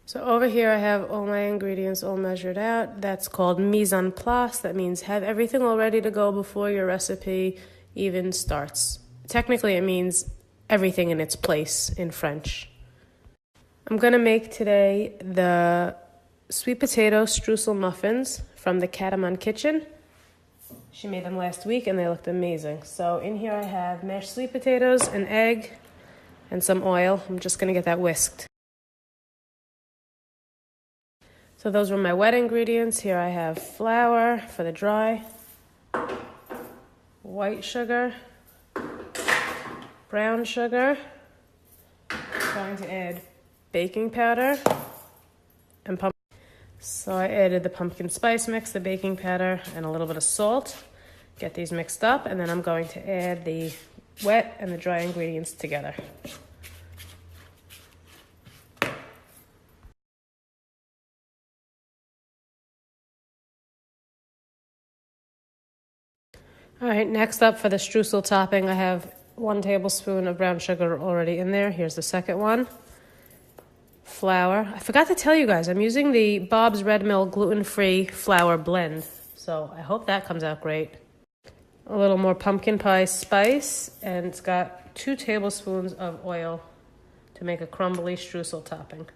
So over here I have all my ingredients all measured out. That's called mise en place. That means have everything all ready to go before your recipe even starts. Technically it means everything in its place in French. I'm gonna make today the sweet potato streusel muffins from the Catamount kitchen. She made them last week and they looked amazing. So in here I have mashed sweet potatoes, an egg, and some oil. I'm just gonna get that whisked. So those were my wet ingredients. Here I have flour for the dry, white sugar, brown sugar. I'm going to add baking powder and pumpkin. So I added the pumpkin spice mix, the baking powder, and a little bit of salt. Get these mixed up, and then I'm going to add the wet and the dry ingredients together. All right, next up for the streusel topping, I have 1 tablespoon of brown sugar already in there. Here's the second one. Flour. I forgot to tell you guys, I'm using the Bob's Red Mill gluten-free flour blend. So I hope that comes out great. A little more pumpkin pie spice, and it's got 2 tablespoons of oil to make a crumbly streusel topping.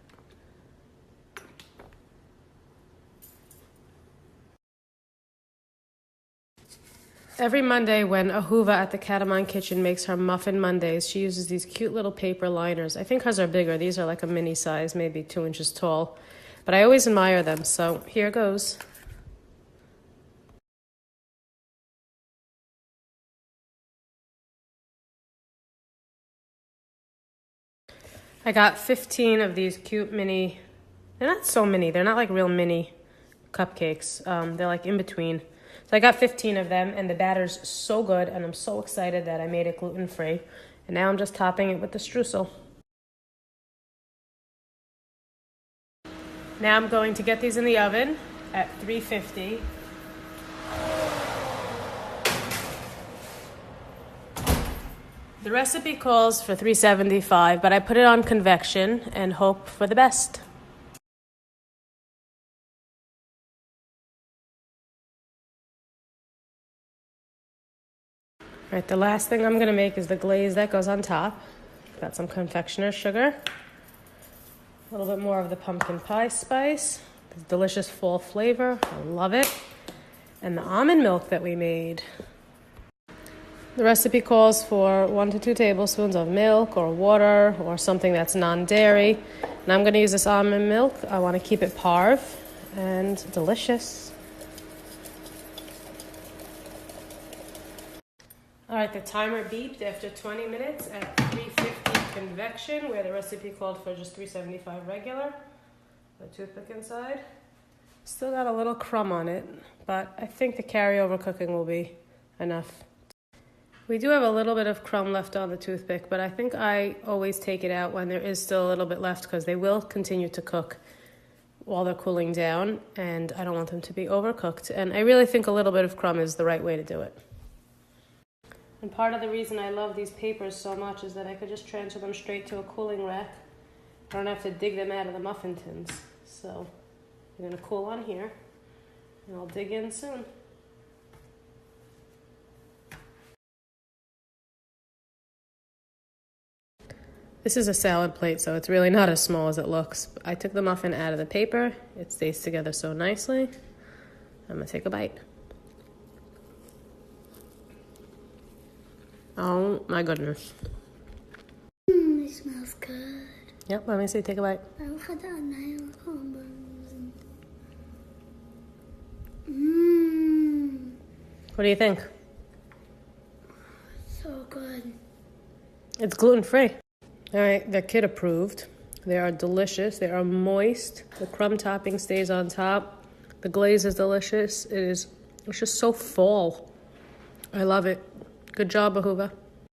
Every Monday when Ahuva at the Catamount kitchen makes her Muffin Mondays, she uses these cute little paper liners. I think hers are bigger. These are like a mini size, maybe 2 inches tall. But I always admire them, so here goes. I got 15 of these cute mini, they're not so mini, they're not like real mini cupcakes. They're like in between. So I got 15 of them, and the batter's so good, and I'm so excited that I made it gluten-free. And now I'm just topping it with the streusel. Now I'm going to get these in the oven at 350. The recipe calls for 375, but I put it on convection and hope for the best. All right, the last thing I'm gonna make is the glaze that goes on top. Got some confectioner's sugar, a little bit more of the pumpkin pie spice, the delicious fall flavor, I love it, and the almond milk that we made. The recipe calls for 1 to 2 tablespoons of milk or water or something that's non-dairy. And I'm gonna use this almond milk. I wanna keep it parve and delicious. All right, the timer beeped after 20 minutes at 350 convection, where the recipe called for just 375 regular. The toothpick inside. Still got a little crumb on it, but I think the carryover cooking will be enough. We do have a little bit of crumb left on the toothpick, but I think I always take it out when there is still a little bit left because they will continue to cook while they're cooling down, and I don't want them to be overcooked. And I really think a little bit of crumb is the right way to do it. And part of the reason I love these papers so much is that I could just transfer them straight to a cooling rack. I don't have to dig them out of the muffin tins. So they're gonna cool on here, and I'll dig in soon. This is a salad plate, so it's really not as small as it looks. I took the muffin out of the paper. It stays together so nicely. I'm gonna take a bite. Oh my goodness. It smells good. Yep, let me see, take a bite. What do you think? So good. It's gluten-free. All right, they're kid approved. They are delicious. They are moist. The crumb topping stays on top. The glaze is delicious. It's just so fall. I love it. Good job, Ahuva.